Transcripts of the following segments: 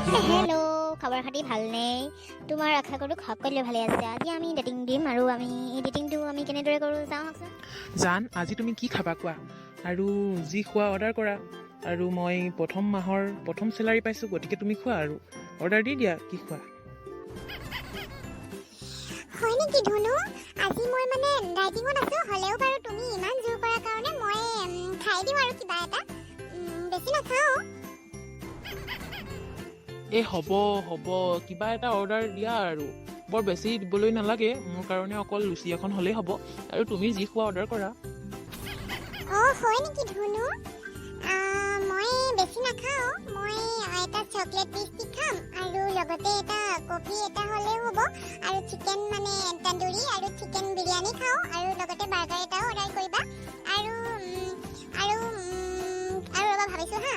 Hello' খবৰ খাতি ভালনে? তোমাৰ আশা কৰোঁ সকলোৱে ভালে আছে। আজি আমি ডেটিং দিম আৰু এই ডেটিংটো আমি কেনেদৰে কৰোঁ চাওঁ আহকচোন। জান, আজি তুমি কি খাবা কোৱা, আৰু যি খোৱা অৰ্ডাৰ কৰা। আৰু মই প্ৰথম মাহৰ প্ৰথম চেলাৰী পাইছোঁ, গতিকে তুমি খোৱা আৰু অৰ্ডাৰ দি দিয়া কি খোৱা। হয় নেকি ধনু? আজি মই মানে ডাইটিঙত আছোঁ, হ'লেও বাৰু তুমি ইমান জোৰ কৰাৰ কাৰণে মই খাই দিওঁ আৰু কিবা এটা। বেছি নাখাওঁ। এই হ'ব হ'ব, কিবা এটা অৰ্ডাৰ দিয়া আৰু বৰ বেছি দিবলৈ নালাগে। মোৰ কাৰণে অকল লুচি এখন হ'লেই হ'ব, আৰু তুমি যি খোৱা অৰ্ডাৰ কৰা। হয় নেকি ধনু? মই বেছি নাখাওঁ। মই এটা চকলেট বিস্কিট খাম আৰু লগতে এটা কফি এটা হ'লেও হ'ব, আৰু চিকেন মানে তন্দুৰী আৰু চিকেন বিৰিয়ানী খাওঁ, আৰু লগতে বাৰ্গাৰ এটাও অৰ্ডাৰ কৰিবা। আৰু আৰু আৰু ৰ'বা ভাবিছোঁ হা।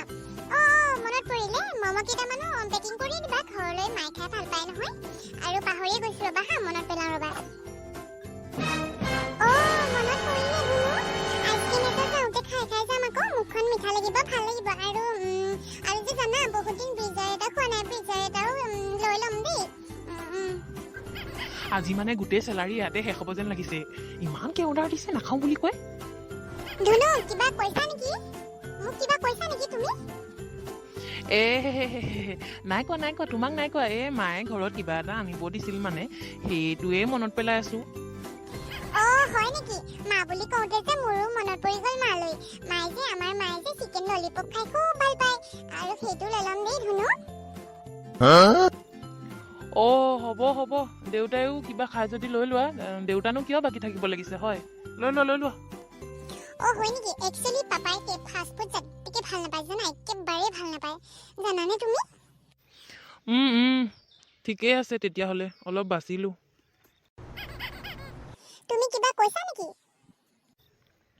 মনত পৰিলে ম'ম' কেইটামানো পেকিং কৰি দিবা, ঘৰলৈ মায়ে খাই ভাল পায় নহয়। আৰু পাহৰিয়ে গৈছোঁ ৰ'বা হা, মনত পেলাওঁ ৰ'বা। মনত পৰিলে ধনু, আইচক্ৰীম এটা খাওঁতে খাই যাম আকৌ, মুখখন মিঠা লাগিব, ভাল লাগিব। আৰু যে জানা, বহুত দিন ব্ৰিজাৰ এটা খোৱা নাই, ব্ৰিজাৰ এটাও লৈ ল'ম দেই। আজি মানে গোটেই চেলাৰী ইয়াতে শেষ হ'ব যেন লাগিছে। ইমানকে অৰ্ডাৰ দিছে, নাখাওঁ বুলি কয়। ধনু, কিবা কৈছা নেকি? মোক কিবা কৈছা নেকি তুমি? নাই কোৱা, তোমাক নাই কোৱা। মায়ে ঘৰত কিবা এটা আনিব দিছিল, মানে সেইটোৱে মনত পেলাই আছো। হয় নেকি? মা বুলি কওঁতে যে মোৰো মনত পৰি গ'ল মালৈ। আমাৰ মায়ে যে চিকেন ললিপপ খাই খুব ভাল পায়, আৰু সেইটো লৈ ল'ম দেই ধনু। হ'ব, দেউতাইও কিবা খাই যদি লৈ লোৱা। দেউতানো কিয় বাকী থাকিব লাগিছে, হয়, লৈ লোৱা। হয় নেকি? একচুৱেলি পাপাই ফাষ্ট ফুড যাতিকে ভাল নাপায় জানা, একেবাৰে ভাল নাপায়, জানানে তুমি? ঠিকেই আছে তেতিয়াহ'লে, অলপ বাচিলো। তুমি কিবা কৈছা নেকি?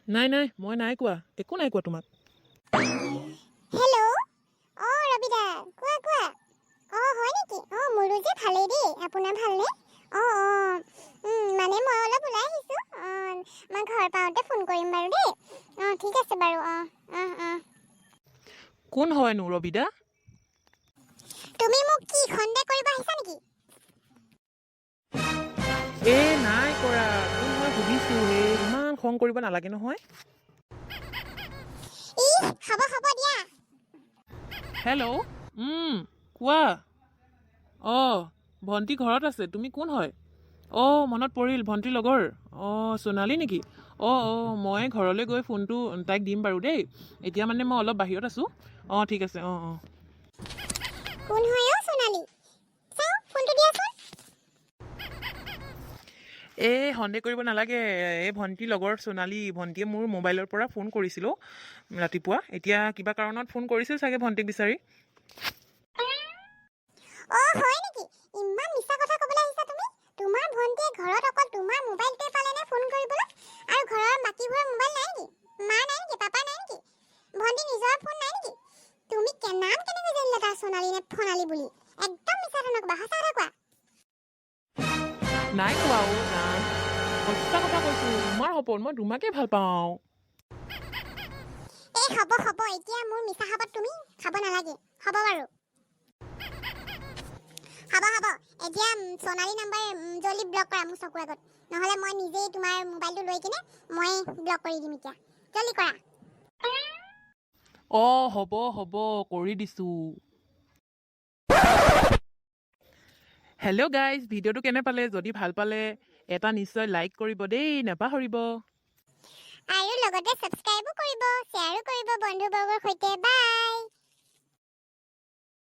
নাই, মই নাই কোৱা, একো নাই কোৱা তোমাক। হেল্ল', ৰবিদা, কোৱা। হয় নেকি? মোৰো যে ভালেই দেই, আপোনাৰ ভালনে? মানে মই অলপ ওলাই আহিছোঁ। মই ঘৰ পাওঁতে ফোন কৰিম বাৰু দেই। ঠিক আছে বাৰু। কোন হয়নো ৰবিদা? তুমি মোক কি সন্দেহ কৰিব আহিছা নেকি? নাই কৰা, কোন হয় সুধিছো। ইমান খং কৰিব নালাগে নহয়। হ'ব দিয়া। হেল্ল', কোৱা। ভণ্টি ঘৰত আছে, তুমি কোন হয়? মনত পৰিল, ভণ্টিৰ লগৰ। সোণালী নেকি? মই ঘৰলৈ গৈ ফোনটো তাইক দিম বাৰু দেই। এতিয়া মানে মই অলপ বাহিৰত আছোঁ। ঠিক আছে। কোন হয় সোণালী? চাওঁ, ফোনটো দিয়াচোন। সন্দেহ কৰিব নালাগে। ভণ্টিৰ লগৰ সোণালী। ভণ্টিয়ে মোৰ মোবাইলৰ পৰা ফোন কৰিছিল ৰাতিপুৱা। এতিয়া কিবা কাৰণত ফোন কৰিছিল চাগে ভণ্টিক বিচাৰি। হয় নেকি? ইমান মিছা কথা ক'বলৈ আহিছা তুমি? তোমাৰ ভণ্টিয়ে ঘৰত অকল তোমাৰ মোবাইলটোৱে পালেনে ফোন কৰিবলৈ? আৰু ঘৰৰ বাকীবোৰৰ মোবাইল নাই নেকি? মা নাই নেকি? পাপা নাই নেকি? ভণ্টি নিজৰ ফোন নাই নেকি? তুমি নাম কেনেকৈ জানিলা তাৰ সোণালী নে ফোনালী বুলি? একদম মিছা কথা নক'বা, সঁচা কথা কোৱা। নাই কোৱা, নাই, সঁচা কথা কৈছো। তোমাৰ সপোন, মই তোমাকে ভাল পাওঁ। হ'ব, এতিয়া মোৰ মিছা খাবত তুমি খাব নালাগে। হ'ব বাৰু। হ'ব, এতিয়া সোণালী নাম্বাৰ জলদি ব্লক কৰা মোৰ চকুৰ আগত, নহ'লে মই নিজেই তোমাৰ মোবাইলটো লৈ কিনে মই ব্লক কৰি দিম এতিয়া। জলদি কৰা। হ'ব, কৰি দিছো। হেল্ল' গাইজ, ভিডিঅ'টো কেনে পালে? যদি ভাল পালে এটা নিশ্চয় লাইক কৰিব দেই, নাপাহৰিব। আৰু লগতে ছাবস্ক্ৰাইবো কৰিব, শ্বেয়াৰো কৰিব বন্ধু বৰ্গৰ সৈতে। বাই।